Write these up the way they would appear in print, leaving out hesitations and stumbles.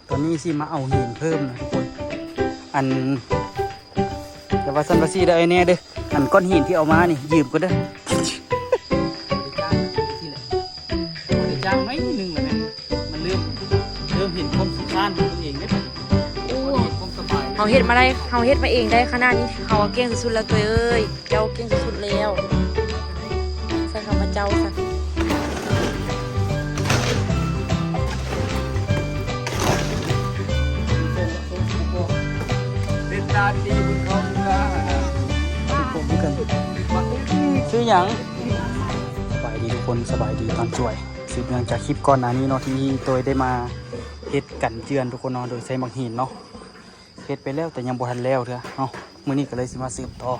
ตอนนี้สิมาเอาหินเพิ่มนะทุกคนอันแต่ว่าซันบาซีได้แน่เด้ออันก้อนหินที่เอามานี่ยืมก็ได้จ้างไหมหนึ่งเลยมันเริ่มเห็นความสุขของตัวเองได้ปะเห็นความสบายเขาเฮ็ดมาได้เขาเฮ็ดมาเองได้ขนาดนี้เขาเก่งสุดๆแล้วตัวเอ้ยเจ้าเก่งสุดๆแล้วใส่คำว่าเจ้าซะเป็นตาดีบุญเขาผมกันชื่อหยังสบายดีทุกคนสบายดีตอนช่วยสืบเนื่องจากคลิปก่อนหน้านี้เนาะที่ตัวได้มาเฮ็ดกันเจือนทุกคนเนาะโดยใช้หมักหินเนาะเฮ็ดไปแล้วแต่ยังบ่ทันแล้วเถอะเนาะมื้อนี้ก็เลยสิมาสืบต่อ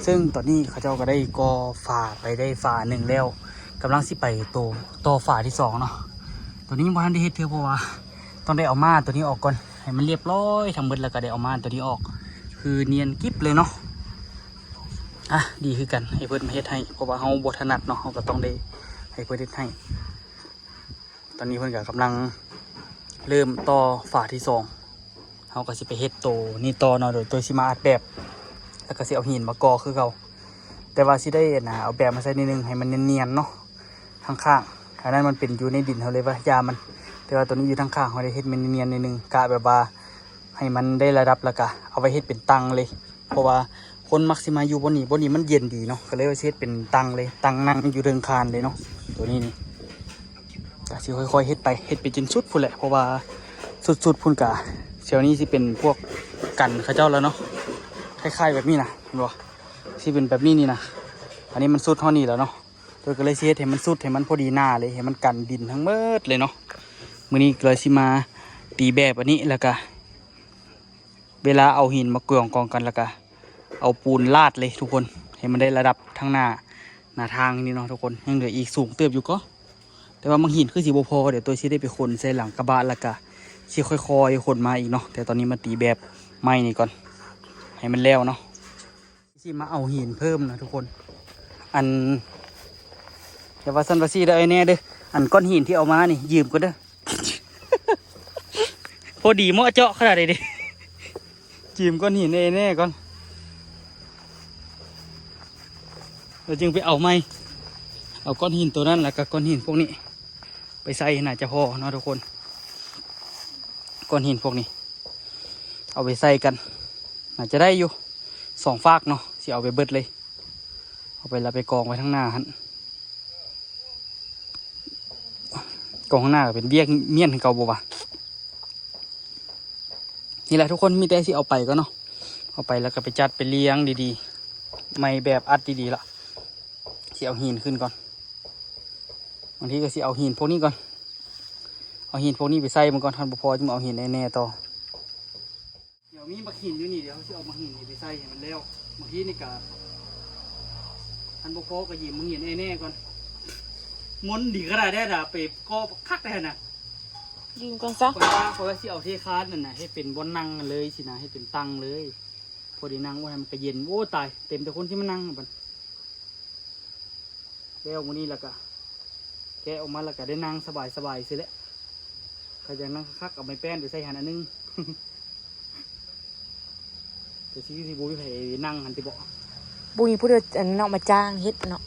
ซึ่งตอนนี้เขาเจ้าก็ได้ก่อฝาไปได้ฝาหนึ่งแล้วกำลังสิไปต่อฝาที่สองเนาะตัวนี้ยังบ่ทันได้เฮ็ดเถอะเพราะว่าต้องได้เอาม่านตัวนี้ออกก่อนให้มันเรียบร้อยทั้งหมดแล้วก็ได้เอาม่านตัวนี้ออกคือเนียนกิ๊บเลยเนาะอ่ะดีคือกันให้เพิ่นมาเฮ็ดให้เพราะว่าเฮาบ่ถนัดเนาะเฮาก็ต้องได้ให้เพิ่นเฮ็ดให้ตอนนี้เพิ่นก็กำลังเริ่มต่อฝาที่สองเขาก็สิไปเฮ็ดโตนี่ต่อเนาะโดยตัวสิมาอัดแบบแล้วก็สิเอาหินมาก่อคือเขาแต่ว่าสิได้นะเอาแบบมาใส่นิดนึงให้มันเนียนๆเนาะข้างๆอันนั้นมันเป็นอยู่ในดินเขาเลยว่ายามันแต่ว่าตัวนี้อยู่ข้างๆเขาได้เฮ็ดมันเนียนๆนิดนึงกะแบบว่าให้มันได้ระดับแล้วก็เอาไปเฮ็ดเป็นตังเลยเพราะว่าคนมักสิมาอยู่บนนี้มันเย็นดีเนาะก็เลยว่าเฮ็ดเป็นตังเลยตังนั่งอยู่เริงคานเลยเนาะตัวนี้นี่ก็สิค่อยๆเฮ็ดไปจนสุดพุ่นแหละเพราะว่าสุดๆพุ่นกะเช้านี้สิเป็นพวกกันข้าเจ้าแล้วเนาะคล้ายๆแบบนี้นะเห็นบ่สิเป็นแบบนี้นี่นะอันนี้มันสุดเท่านี้แล้วเนาะโดยก็เลยเฮ็ดให้มันสุดให้มันพอดีหน้าเลยให้มันกันดินทั้งหมดเลยเนาะมื้อนี้เลยสิมาตีแบบอันนี้แล้วก็เวลาเอาหินมากองกันแล้วก็เอาปูนลาดเลยทุกคนให้มันได้ระดับทั้งหน้าทางนี่เนาะทุกคนยังเหลืออีกสูงเติบอยู่ก็แต่ว่าบางหินคือสิบ่พอเดี๋ยวตัวสิได้ไปขนใส่หลังกระบะแล้วก็สิค่อยๆขนมาอีกเนาะแต่ตอนนี้มาตีแบบไม้นี่ก่อนให้มันแล้วเนาะสิมาเอาหินเพิ่มนะทุกคนอันแต่ว่าซันบาซีได้แน่เด้ออันก้อนหินที่เอามานี่ยืมก็เด้อ พอดีเหมาะเจาะขนาดนี้ดิ ยืมก้อนหินแน่ก่อนเราจึงไปเอาไม้เอาก้อนหินตัวนั้นแล้วก็ก้อนหินพวกนี้ไปใส่น่าจะพอเนาะทุกคนก้อนหินพวกนี้เอาไปใส่กันน่าจะได้อยู่2 ฟากเนาะสิเอาไปเบิดเลยเอาไปแล้วไปกองไว้ทั้งหน้าฮั่นกองข้างหน้าก็เป็นเบี้ยเมี่ยนของเก่าบ่วะนี่แหละทุกคนมีแต่สิเอาไปก็เนาะเอาไปแล้วก็ไปจัดไปเลี้ยงดีๆไม่แบบอัดดีๆละสิเอาหินขึ้นก่อนบางทีก็สิเอาหินพวกนี้ก่อนเอาหินพวกนี้ไปใส่มันก่อนทันพอจะมาเอาหินแน่ๆต่อเดี๋ยวมีมาหินอยู่นี่เดี๋ยวจะเอามาหินนี่ไปใส่ให้มันแล้วบางทีนี่ก็ทันพอก็หยิบมาหินแน่ๆก่อนม้วนดีก็ได้ด่าไปก็คักได้น่ะยืมก่อนซะเพราะว่าสิเอาเทคานนั่นน่ะให้เป็นบนนั่งเลยสินะให้เป็นตังเลยพอดีนั่งว่ามันก็เย็นโอ้ตายเต็มแต่คนที่มานั่งมันแล้ววันนี้แล้วก็แกะออกมาแล้วก็ได้นั่งสบายๆสิแหละใครจะนั่งคักเอาไม้แป้นไปใส่หันอันนึง แต่ที่บูวิไผ่นั่งหันติบอกบุญผู้เดียวอันเนาะมาจ้างเฮ็ดเนาะ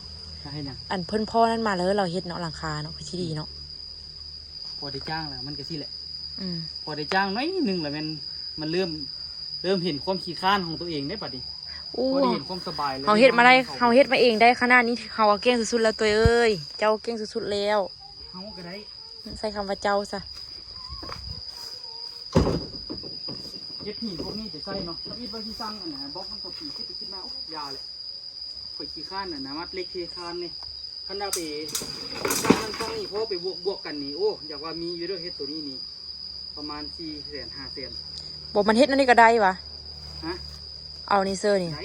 ให้นะอันเพิ่นพ่อนั่นมาแล้วเราเฮ็ดเนาะหลังคาเนาะคือที่ดีเนาะพอได้จ้างแล้วมันก็สิแหละพอได้จ้างน้อยนึงแหละมันเริ่มเห็นความขี้ข้านของตัวเองได้ปะดิพอได้เห็นความสบายเลยเขาเฮ็ดมาได้เขาเฮ็ดมาเองได้ขนาดนี้เขาเก่งสุดๆแล้วตัวเอ้ยเจ้าเก่งสุดๆแล้วเขาก็ได้ใส่คำว่าเจ้าซะเย็บหินพวกนี้จะใส่เนาะถ้าอีกบางที่สั่งอันไหนบล็อกมันก็ขี่ขึ้นมาอุ๊ยยาเลยข่อยขี้ข้านน่ะนะมัดเล็กขี้ข้านนี่ขันดาไปช่องนี้เพราะไปบวกกันนี่โอ้อยากว่ามีอยู่ด้วยเฮ็ดตัวนี้นี่ประมาณ400,000-500,000บอกมันเฮ็ดนั่นนี่ก็ได้วะฮะเอานี่เซอร์นี่ไหน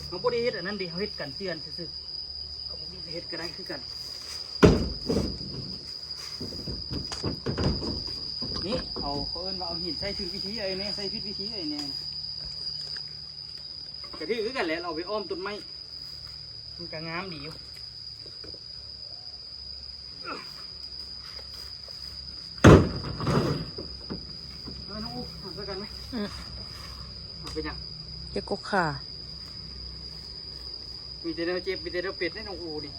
เขาบ่ได้เฮ็ดอันนั้นดิเขาเฮ็ดกันเตือนซื่อๆเขาบ่ได้เฮ็ดก็ได้คือกันนี่เขาเอิ้นว่าเอาหินใส่ผิดวิธีไอ้เนี่ยใส่ผิดวิธีไอ้เนี่ยก็ที่คือกันแหละเราไปอ้อมต้นไม้มันก็งามดีอยู่ มันเป็นหยัง เจ็บกกขา มีแต่เราเจ็บมีแต่เราเป็ดในน้องอูนี่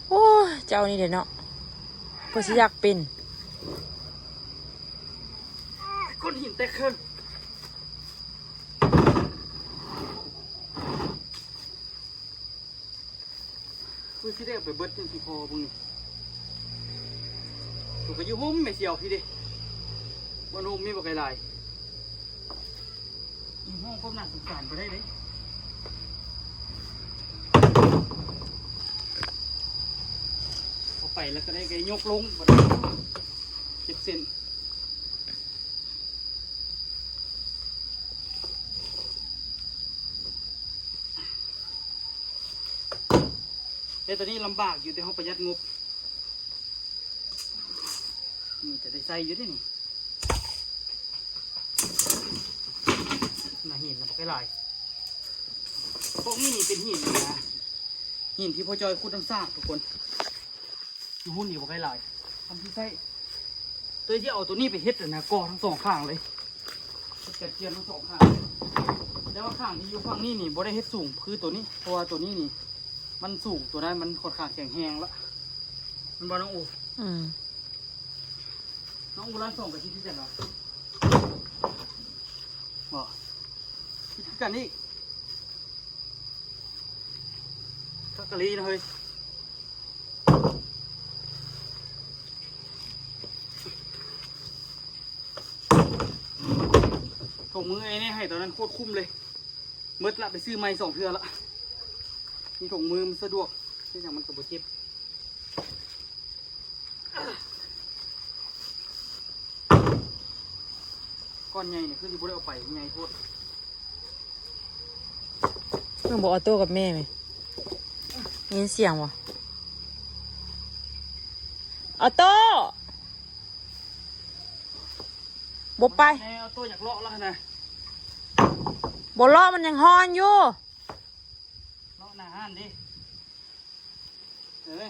โอ้ยเจ้านี่เดี๋ยวเนาะเพื่อสิอยากเป็น ก้อนหินแตกเครื่องคุยที่ได้ไปเบิดจังสิพอบุญถูกไปอยู่ห้มไม่เสียวพี่ดิวันโฮมมีบ่ไกลลายอยู่ห้องก็น่าสงสารไปได้เลยเอาไปแล้วก็ได้ไงยกลงเจ็บเส้นแต่ตอนนี้ลำบากอยู่แต่ห้องประหยัดงบนี่จะได้ใส่อยู่ด้วยนี่น่าหินนะบอกให้ลายพวกนี้นี่เป็นหินนะหินที่พ่อจอยขุดน้ำซากทุกคนอยู่หุ่นนี่บอกให้ลายทำที่ใส่ตัวที่เอาตัวนี้ไปเฮ็ดนะก่อทั้งสองข้างเลยเก็บเทียนทั้งสองข้างแต่ว่าข้างที่อยู่ฝั่งนี้นี่บ่ได้เฮ็ดสูงคือตัวนี้เพราะว่าตัวนี้นี่มันสูงตัวนั้นมันค่อนข้างแข็งแรงแล้วมันบ่น้องอูน้องอูร้านส่งไปที่เสร็จแล้วบอกที่กันนี่ทักกะลีนะเฮ้ยถุงมือไอ้นี่ให้ตอนนั้นโคตรคุ้มเลยมืดละไปซื้อไม้2 เทื่อละนี่ถุงมือมันสะดวกที่อย่างมันกระโดดเจ็บก้อนใหญ่เนี่ยคือที่บุได้เอาไปใหญ่โทษ มึงบอกออโต้กับแม่ไหมยินเสียงวะออโต้บไป เอาตัวอยากเลาะแล้วนะ บล้อมันยังฮอนอยู่ เลาะหน้าห้านดิเอ้ย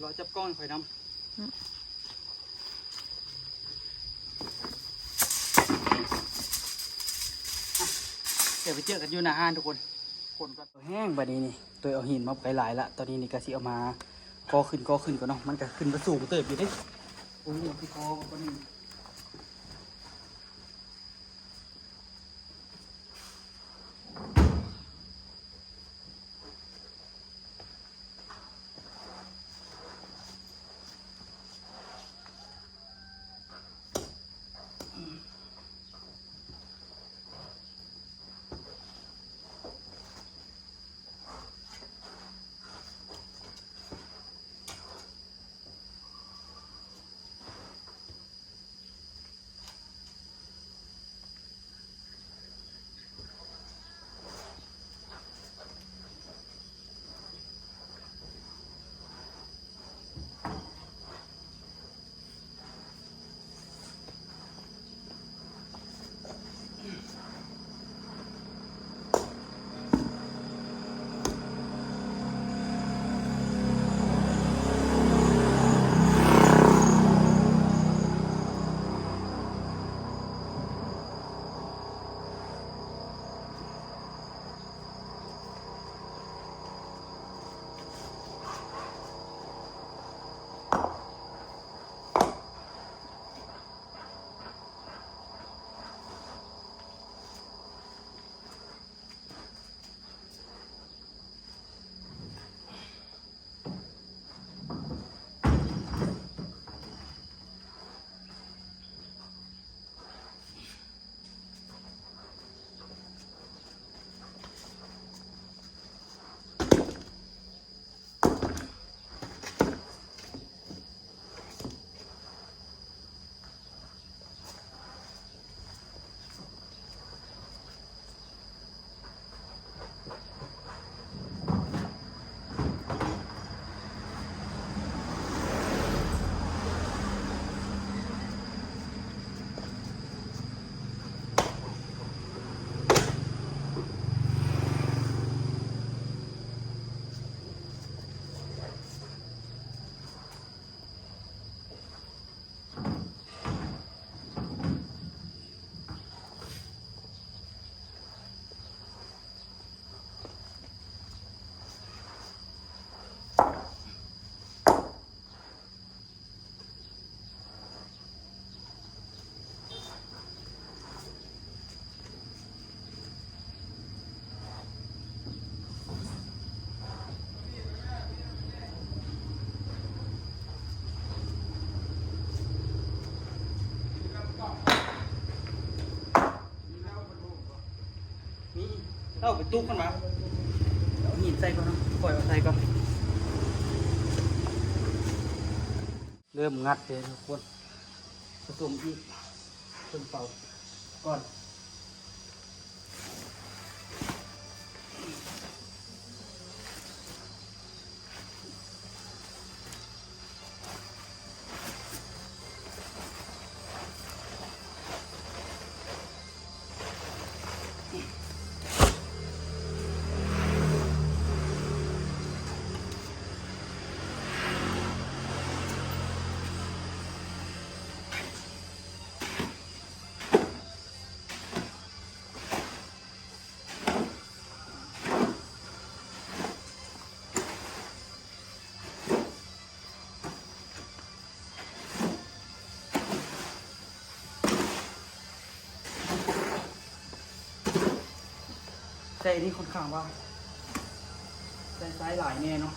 รอจับกล้องข่อยนำเดี๋ยวไปเจอกันอยู่หน้าห้านทุกคนคนก็ตัวแห้งแบบนี้นี่ตัวเอาหินมาไปหลายละตอนนี้นี่ก็สิเอามาก่อขึ้นก่อนเนาะมันก็ขึ้นมาสูงเติบอยู่ดิโอ้ยพี่คอก็นี่ เอาไปตุ๊กมันมาเอาหินใส่ก่อนนะปล่อยเอาใส่ก่อนเริ่มงัดเลยทุกคนผสมอีกเพิ่มเป่าก่อนแต่นี่ค่อนข้างว่าใส่ไซส์หลายแน่เนาะ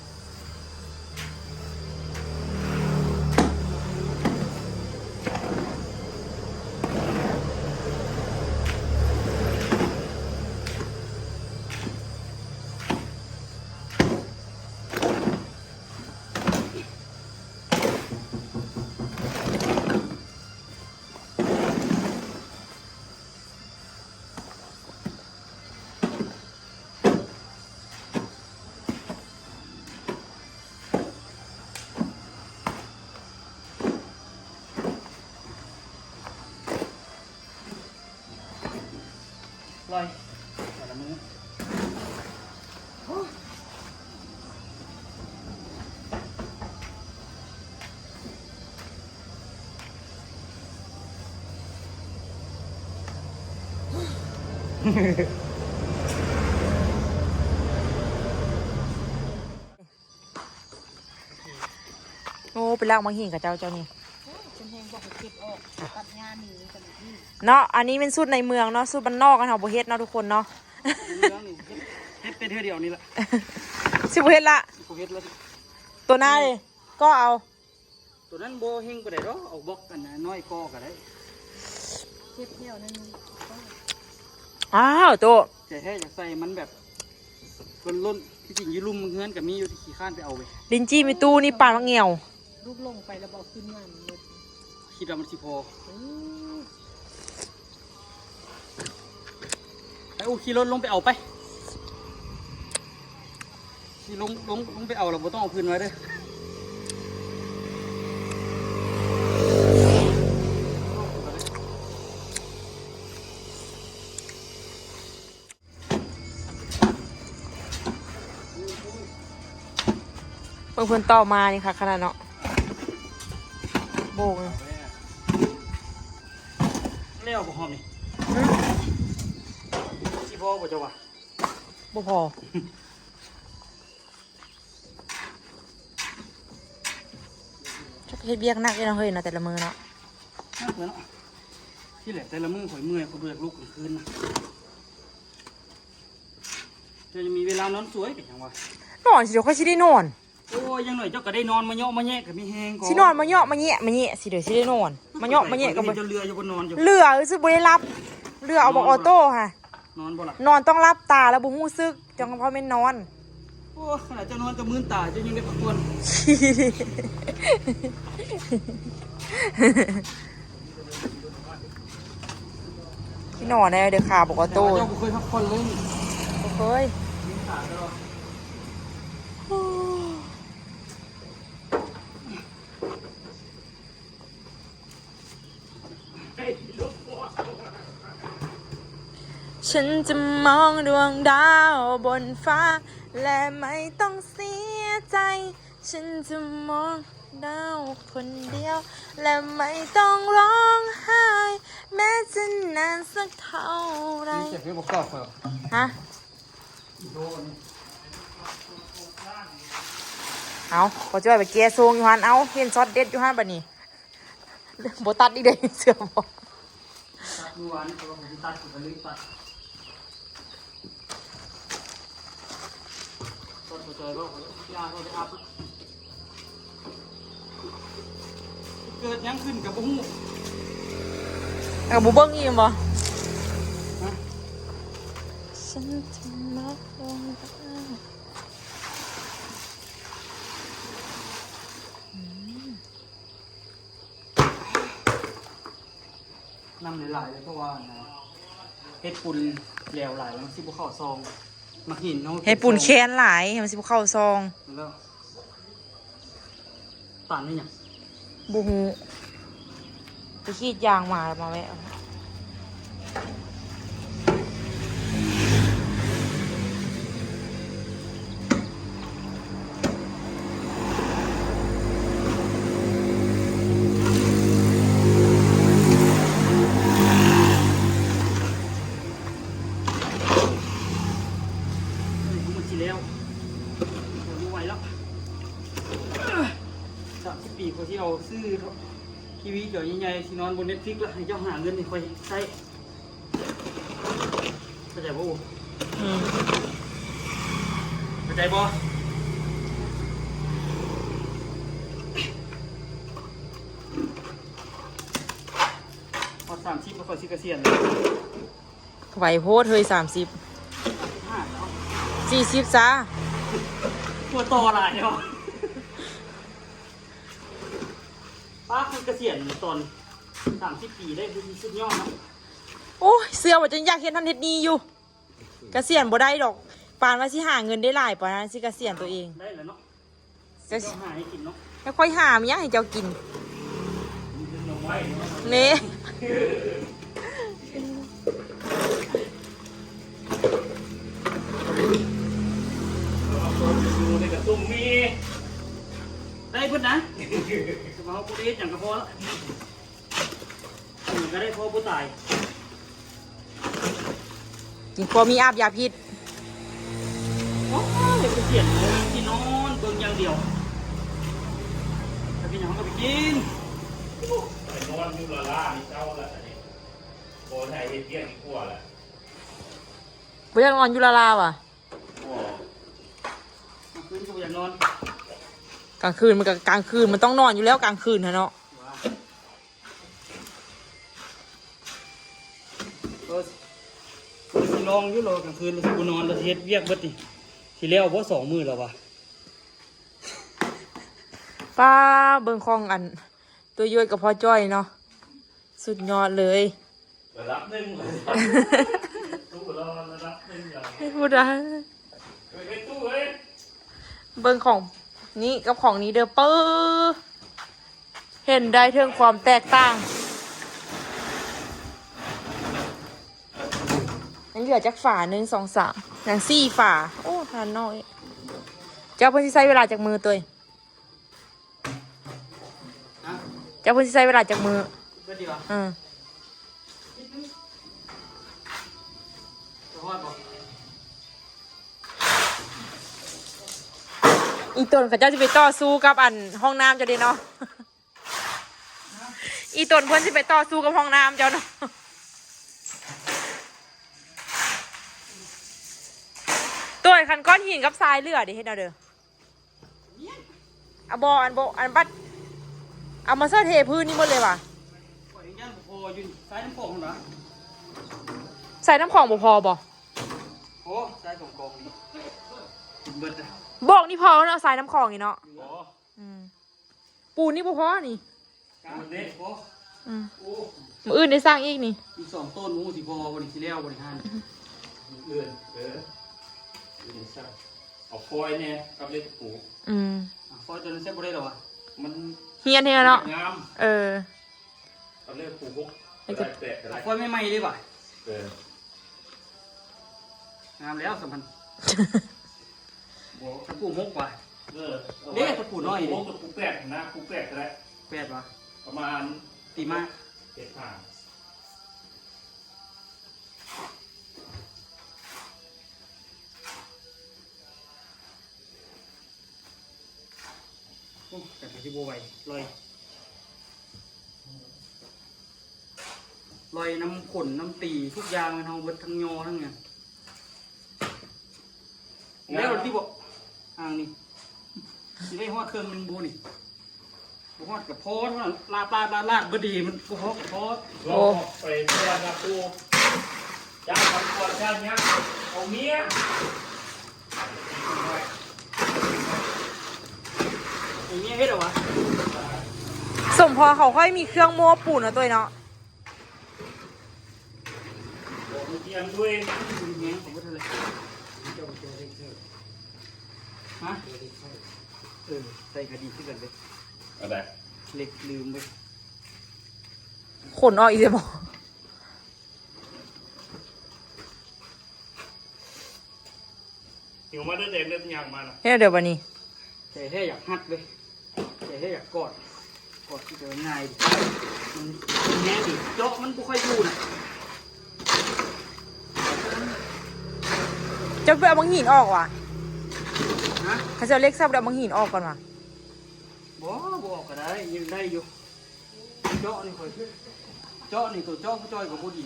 ลอยแต่ละมือโอ้ไปลากมาหินกับเจ้านี่ ฉันแหงบอกให้เก็บออกตัดงานนี่กันนี่ เนาะอันนี้เป็นสูตรในเมืองเนาะสูตรบ้านนอกกันเฮาบ่เฮ็ดเนาะทุกคนเนาะ เฮ็ดเป็นเท่าเดียวนี่แหละ สิบ่เฮ็ดละ เฮ็ดแล้ว ตัวหน้าเลยก็เอา ตัวนั้นโบเฮงไปได้หรอเอาบล็อกกันนะน้อยกอกันได้ เก็บเที่ยวนั่น อ้าวตัว แต่แค่อยากใส่มันแบบล้นที่จริงยี่ลุ่มเฮือนกับมีอยู่ที่ขี้ข้านไปเอาไป ลินจี้มีตู้นี่ปานว่าเงี่ยว ลูกลงไปแล้วบอกขึ้นมาหมด คิดว่ามันสิพอไปโอ้ขี่รถลงไปเอาไปขี่ลงไปเอาเราบ่ต้องเอาพื้นไว้เด้อเพิ่นต่อมานี่ค่ะขนาดเนาะโบกเลย เลี้ยวบ่หอมนี่สิพอบ่เจ้าวะ บ่พอชักเฮ็ดเบียกหนักอยู่เนาะเฮ้ยเนาะแต่ละมือเนาะ น่าเบื่อเนาะที่แหละแต่ละมื้อข่อยเมื่อยข่อยเบื่อลูกกลางคืนนะจะมีเวลานอนสวยกันยังวะ นอนสิเดี๋ยวค่อยสิได้นอน โอ้ยยังหน่อยเจ้าก็ได้นอนมาเยาะมาแยะกับมีแหงก่อน สินอนมาเหยาะมาแยะมาแยะสิเดี๋ยวสิได้นอนมาเหยาะมาแยะก็บ่ จะเรืออยู่บนนอนอยู่ เรือสิบ่ได้รับเรือเอาบอกออโต้ค่ะ นอนบ่ล่ะ นอนต้องรับตาแล้วบ่ฮู้ซึกจังพอแม่นนอน โอ้ขนาดเจ้านอนจะมื่นตาเจ้ายังได้ประกวน ที่นอนได้เดี๋ยวขาบอกออ แต่ โต้ ว่าเจ้าบ่เคยพักผ่อนเลย บ่เคย มื่นตาตลอด ฉันจะมองดวงดาวบนฟ้า และไม่ต้องเสียใจ ฉันจะมองดาวคนเดียว และไม่ต้องร้องไห้ แม้จะนานสักเท่าไร เจ็บไม่บอกกล้าเปล่า ฮะ โดน เอาพอจะไปเกียร์ซูงอยู่ฮันเอาเห็นช็อตเด็ดอยู่ฮันบัดนี้โบตัดอีกเด้เสือบอก ตัดมือวานนี่ตัวผมตัดอยู่ไปเลยตัดต้นหัวใจก็ยาเขาได้อัพเกิดยังขึ้นกับบุ้ง กับบูเบิ้งอีกบ่ ฉันจะมองดวงดาว นำหลายๆเลยเพราะว่าเฮ็ดปุ่นแหลวหลายแล้วมันสิบ่เข้าซองมาหินเนาะ ให้ปุ่นแคนหลายให้มันสิบ่เข้าซอง แล้วป่านนี่หยัง บูฮูไปขีดยางมาแล้วมาแวะเอามันสิแล้วบ่ไหวแล้ว30 ปีพอที่เราซื้อทีวีเดี๋ยวใหญ่ๆที่นอนบน Netflix แล้วให้เจ้าหาเงินนี่ค่อยใช้เข้าใจบ่ เข้าใจบ่พอ30ก็ค่อยสิเกษียณเลย ไหวโพดเฮ้ย30 40จ้า ตัวต่อหลายเนาะป้าคือเกษียณตอน30 ปีได้คือสุดยอดเนาะ โอ้ยเสื้อว่าจะอยากเห็นท่านเฮ็ดดีอยู่เกษียณบ่ได้ดอกปานว่าสิหาเงินได้หลายปานนั้นสิเกษียณตัวเอง ได้แล้วเนาะ จะ เจ้าหาให้กินเนาะ แล้วค่อยหามีหยังให้เจ้ากิน ลงไว้เนาะ เน่ อยู่ในกระตุ้มมีได้เพิ่นนะสมองกูได้อย่างกระพอแล้วก็ได้พอผู้ตาย กินพอมีอาบยาพิษ โอ้ยเกษียณเลยที่นอนเบิ่งอย่างเดียวถ้ากินอย่างก็ไปกิน ไปนอนอยู่ละล่านี่เจ้าละอันนี้โบนให้เฮ็ดเยี่ยงอีกขั้วละ บ่อยากนอนอยู่ลาวอ่ะ โอ้ คืนก็อยากนอน กลางคืนมันก็กลางคืนมันต้องนอนอยู่แล้วกลางคืนนะเนาะ ก็สิลองอยู่รอกลางคืนเราสิบ่นอนเราสิเฮ็ดเวียกเบิดนี่สิแล้วบ่2 มื้อแล้ววะ ป้าเบิ่งของอัน ตัวย่อยกับพ่อจ้อยเนาะสุดยอดเลย ระดับหนึ่งเลยตู้เราระดับหนึ่งอย่าง ไม่พูดอะ เฮ้ยตู้เฮ้ย เบิ่งของนี้กับของนี้เด้อเป้อเห็นได้ถึงความแตกต่างนั่นเหลือจากฝา1 2 3อย่าง4ฝาโอ้ทานน้อยเจ้าเพิ่นสิใช้เวลาจากมือตัวเอง ฮะ เจ้าเพิ่นสิใช้เวลาจากมือ เบิดดีวะ อืม จะฮอดบ่ อีตนเขาเจ้าจะไปต่อสู้กับอันห้องน้ำเจ้าเด้เนาะ อีตนเพิ่นสิไปต่อสู้กับห้องน้ำเจ้าเนาะ ตัวไอ้คันก้อนหินกับทรายเลือดดิเฮ็ดเอาเด้อเอาบออันบัดเอามาเสื้อเทพื้นนี่หมดเลยว่ะ ปล่อยย่านบ่พออยู่ซ้ายน้ำของหั่นวะ ใส่น้ำของบ่พอบ่ โอ้ซ้ายของกองนี่กินเบิดอ่ะ บอกนี่พอเนาะใส่น้ำของนี่เนาะ โอ้ อืมปูนนี่บ่พอนี่ กลางเด็กพอ อืม โอ้ มื้ออื่นได้สร้างอีกนี่ อีก2 ต้นหมูสิพอบ่นี่สิแล้วบ่นี่หั่น เอื่นอยู่ในช่างเอาคอยเนี่ยกับเล็กปู อืม พอจนเสร็จบ่ได้หรอวะ มัน เฮียนเนาะ งาม เออ กับเล็กปูบุกได้แตะอะไร พอไม่ใหม่เลยว่ะ เออง ามแล้วสัมพันธ์ตะปูมกว่ะ เออ เด้ตะปูน้อยดิ ตะปูแปดนะปูแปดก็ได้ 8ว่ะ ประมาณ ตีมาก 7 ผ่าน โอ้แต่ไปที่บัวไหวลอยน้ำขนน้ำตีทุกอย่างมันเอาเบิดทั้งยอทั้งเงี้ยแล้วที่บอกอ่างนี่ที่ได้ฮอดเครื่องมันบูนี่บ่ฮอดกับพอเท่านั้นลาดบดีมันบ่ฮอดกับพอ ลองไปเพื่อนนะปู เจ้าทำตัวเจ้าเนี้ยเอาเมีย อย่างเงี้ยเฮ็ดเหรอวะ สมพอเขาค่อยมีเครื่องโม้ปูนนะตัวเนาะ บอกเทียมด้วย เงี้ยผมก็ทำเลยฮะใส่กระดิ่งขึ้นกันเลย อะไร เล็กลืมไป ขนออกอีกเลยบอก หิวมาด้วยเด็กเล่นยังมานะ เฮ้ยเดี๋ยววันนี้ แต่แค่อยากฮัดเลยแต่แค่อยากกอดที่จะง่ายดิมันแน่ดิเจาะมันไม่ค่อยอยู่นะ จะไปเอาบางหินออกว่ะ ฮะ เขาจะเล็กซับเอาบางหินออกก่อนว่ะ บอกก็ได้ยังได้อยู่เจาะนี่ค่อยเจาะนี่ตัวเจาะผู้จอยกับผู้ดี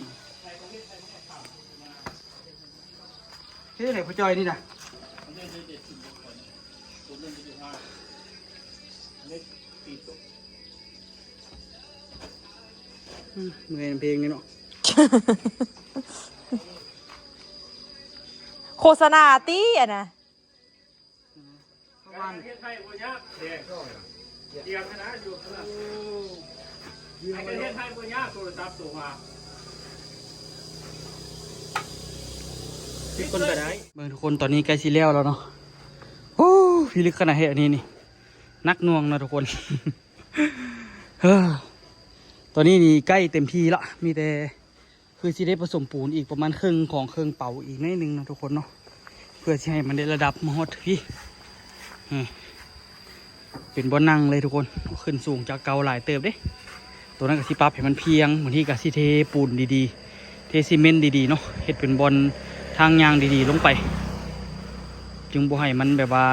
เฮ้ยไหนผู้จอยนี่นะเมื่อยเพลงนี่เนาะ โฆษณาตี้อ่ะนะ การเทศไทยพวกนี้เด็กเตรียมนะอยู่ขนาดไอ้ประเทศไทยพวกนี้โทรศัพท์ตัวมา ทุกคนก็ได้เบิ่งทุกคนตอนนี้ใกล้สิแล้วเนาะโอ้พี่ลึกขนาดเฮ็ดอันนี้นี่นักหน่วงนะทุกคน ตอนนี้นี่ใกล้เต็มที่ละมีแต่คือสิได้ผสมปูนอีกประมาณครึ่งของเครื่องเป่าอีกนิดนึงนะทุกคนเนาะเพื่อที่ให้มันได้ระดับมหดพี่เป็นบ่อนั่งเลยทุกคนขึ้นสูงจากเก่าหลายเติบเด้ตัวนั้นก็สิปรับให้มันเพียงบางทีก็สิเทปูนดีๆเทซีเมนต์ดีๆเนาะเฮ็ดเป็นบอลทางยางดีๆลงไปจึงบ่ให้มันแบบว่า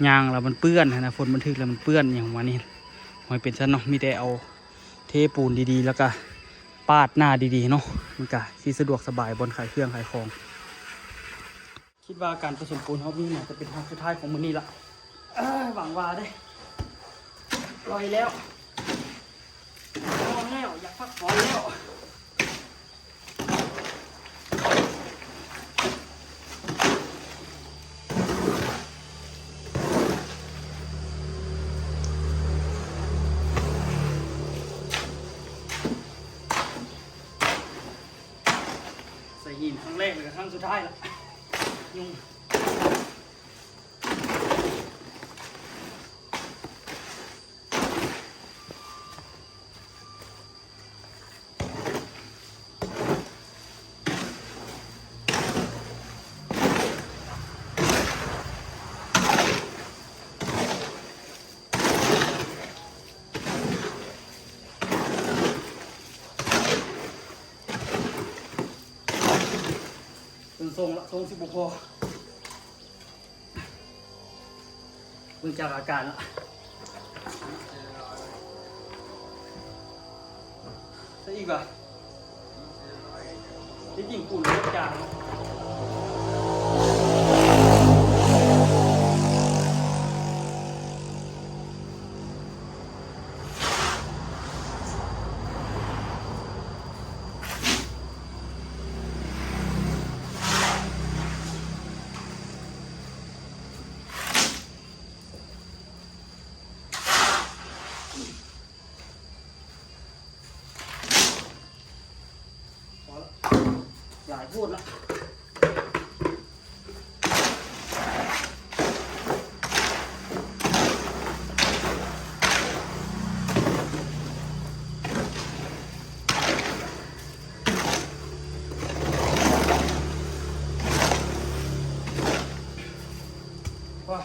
ยางแล้วมันเปื้อนนะฝนมันถึกแล้วมันเปื้อนอย่างว่านี้หอยเป็นซะเนาะมีแต่เอาเทปูนดีๆแล้วก็ปาดหน้าดีๆเนาะมันก็สิสะดวกสบายบนขายเครื่องขายของคิดว่าการผสมปูนเฮามีน่าจะเป็นทางสุดท้ายของมื้อนี้ละหวังว่าได้ลอยแล้วลอยแล้วอยากพักผ่อนแล้วใส่หินครั้งแรกเลยกับครั้งสุดท้ายละยุ่งทรงละทรงสิบุพอเพิ่งจากอาการละซะอีกว่ะที่จริงปูนเล็กจางหลายพูดละว่า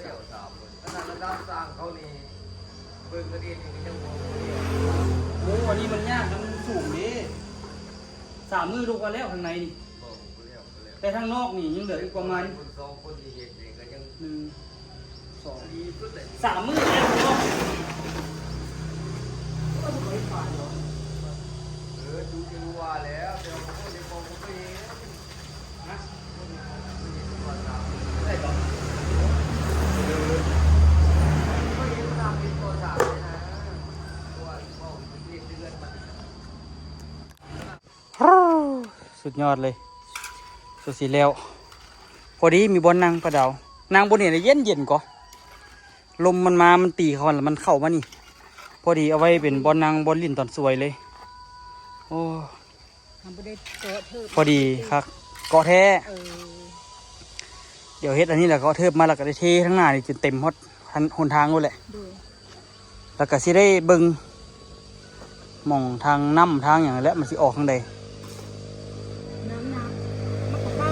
ยวสามคนขนาดระดับสร้างเขานี่เบิ่งกระดิ่งนี่ยังมองเดียว โอ้อันนี้มันยากนะมันสูงดิ3 มือลงกันแล้วข้างในนี่ บอกไปแล้ว แต่ข้างนอกนี่ยังเหลืออีกประมาณ คนสองคนที่เห็นเองก็ยัง 1 2 ดีสุดเลย 3 มือแล้วเนาะ ดูจะรู้ว่าแล้วเดี๋ยวผมก็จะมองไปเองนะได้ต่อไม่เห็นตามเป็นตัวสามเลยนะตัวเขาเรียกเดือนมัน สุดยอดเลยสุดสีแล้วพอดีมีบอลนางประดาวนางบนเนี่ยเย็นเย็นก็ลมมันมามันตีเขาแล้วมันเข้ามานี่พอดีเอาไว้เป็นบอลนางบอลลิ่นตอนสวยเลยโอ้ ทำไปได้โต๊ะเทิบ พอดีครับเกาะแท้ เดี๋ยวเฮ็ดอันนี้แหละก็เทิบมาแล้วก็ได้เททั้งหน้านี่จนเต็มฮอดหนทางนู่นแหละ ดู แล้วก็สิได้เบิ่งหม่องทางน้ำทางอย่างนั้นแหละมันสิออกทางใด น้ำมันก็ป้า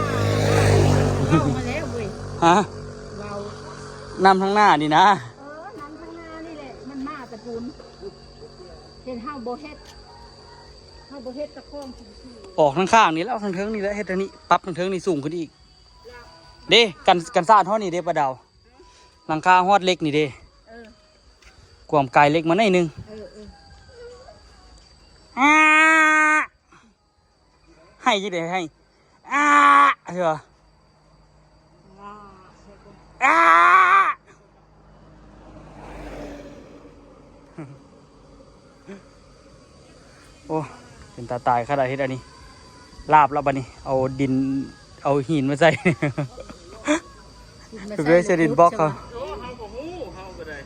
เรามาแล้วเว้ย ฮะ เรา น้ำทางหน้านี่นะ น้ำข้างหน้านี่แหละมันมาตะปูนเห็นห้าวโบเฮ็ดตะโค้งที่ ออกทางข้างนี่แล้วทางเทิงนี่แล้วเฮ็ดทางนี้ปรับทางเทิงนี่สูงขึ้นอีกเด้กันซ่านเท่านี้เด้ปลาดาวหลังคาฮอดเล็กนี่เด้ เออก วามกายเล็กมาหน่อยนึง เออ ให้จังได๋ให้เถอะ ว้า โอ้เป็นตาตายขนาดเฮ็ดอันนี้ลาบแล้วบัดนี้เอาดินเอาหินมาใส่ คือเวสดินบล็อกเขา โอ้เฮาบ่ฮู้เฮาก็ได้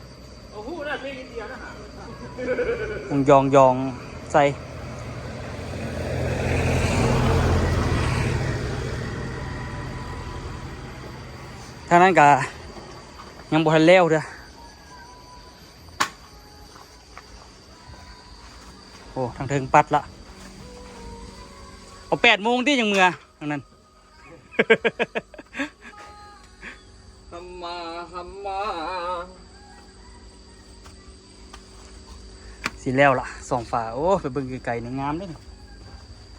เอาฮู้ได้เพียงนิดเดียวนะฮะ ยองใส่ทางนั้นก็ยังบ่ทันแล้วเด้อโอ้ทางเทิงปัดละเอา8 โมงที่ยังเมื่อทางนั้น ฮัมมาฮัมมา สิแล้วล่ะสองฝาโอ้ไปเบิ่งไกลๆนี่งามเด้อ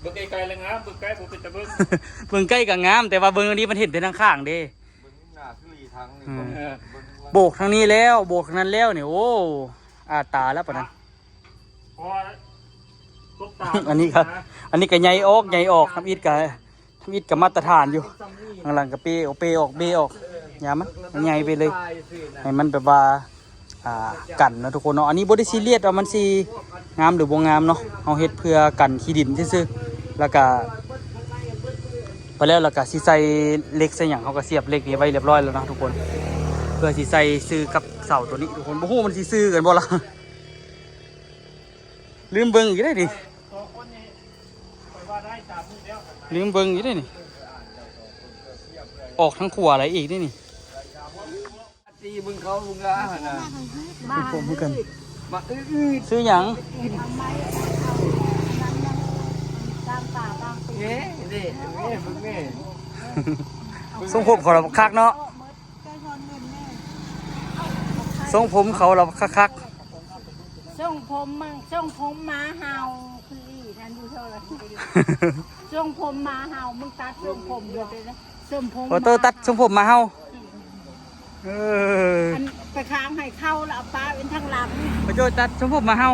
เบิ่งไกลๆเลยนะเบิ่งไกลผมเป็นตะเบิ่ง เบิ่งใกล้ก็งามแต่ว่าเบิ่งอันนี้มันเห็นแต่ทางข้างเด้ เบิ่งหน้าคืออีทั้งนี่ โบกทางนี้แล้วโบกทางนั้นแล้วนี่โอ้อาตาแล้วปะนั้น พอตบตา อันนี้ครับ อันนี้ก็ใหญ่ออกทำอิฐกับมาตรฐานอยู่ข้างหลังก็เปออกเบออกอย่ามันใหญ่ไปเลยให้มันแบบว่ากันนะทุกคนเนาะอันนี้บ่ได้ซีเรียสว่ามันสิงามหรือบ่งามเนาะเฮาเฮ็ดเพื่อกันขี้ดินซื่อๆแล้วก็ไปแล้วก็สิใส่เหล็กใส่หยังเฮาก็เสียบเหล็กนี้ไว้เรียบร้อยแล้วเนาะทุกคนเพื่อสิใส่ซื้อกับเสาตัวนี้ทุกคนบ่ฮู้มันสิซื้อกันบ่ล่ะลืมเบิ่งอีกได้ดิ สองคนนี่ไปว่าได้ตามนี้แล้ว ลืมเบิ่งอีกได้นี่ออกทั้งขวาอะไรอีกได้นี่ ตีมึงเขามึงละนะ บ้า ผมเหมือนกัน มาอื้อ ซื้อหยัง ทำไมเอานั้นตามป่าตามปี เงี้ยนี่เงี้ยมึงเงี้ย ทรงผมเขาเราคักเนาะทรงผมเขาเราคัก ส่งผมมาเห่าคืออีนั่นดูเท่าไหร่ส่งผมมาเห่ามึงตัดส่งผมเดียวเลยนะส่งผม โอเตอร์ตัดทรงผมมาเฮาอันไปค้างให้เข้าแล้วเอาปลาเป็นทางหลัง ไปโจตัดทรงผมมาเฮา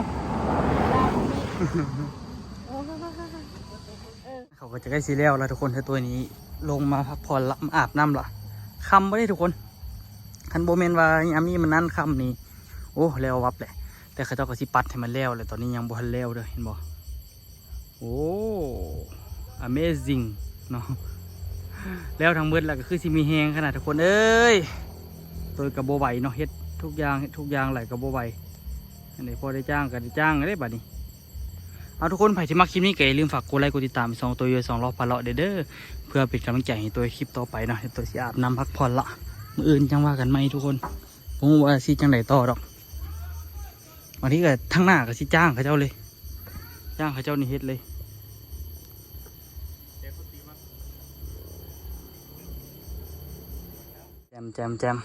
เขาก็จะใกล้สีแล้วแล้วทุกคนถ้าตัวนี้ลงมาพักผ่อนละอาบน้ำละคำไม่ได้ทุกคนคันโบเมนว่ายามนี้มันนั่นคำนี้โอ้แล้ววับแหละแต่เขาเจ้าก็สิปัดให้มันแล้วเลยตอนนี้ยังบ่ทันแล้วเด้อเห็นบ่โอ้ amazing เนาะแล้วทางเบิดแล้วก็คือสิมีแฮงขนาดทุกคนเอ้ยตัวกับโบไหวเนาะเฮ็ดทุกอย่างไหลกับโบไหวอันไหนพอได้จ้างก็ได้จ้างได้บัดนี้เอาทุกคนใครที่มักคลิปนี้ก็อย่าลืมฝากกดไลค์กดติดตาม2 ตัว2 รอบพาเลาะเด้อเพื่อเป็นกำลังใจให้ตัวคลิปต่อไปเนาะตัวสิอาบน้ำพักผ่อนละมื้ออื่นจังว่ากันไหมทุกคนผมว่าสิจังไดต่อดอกวันนี้ก็ทั้งหน้าก็สิจ้างเขาเจ้าเลยจ้างเขาเจ้านี่เฮ็ดเลยแจม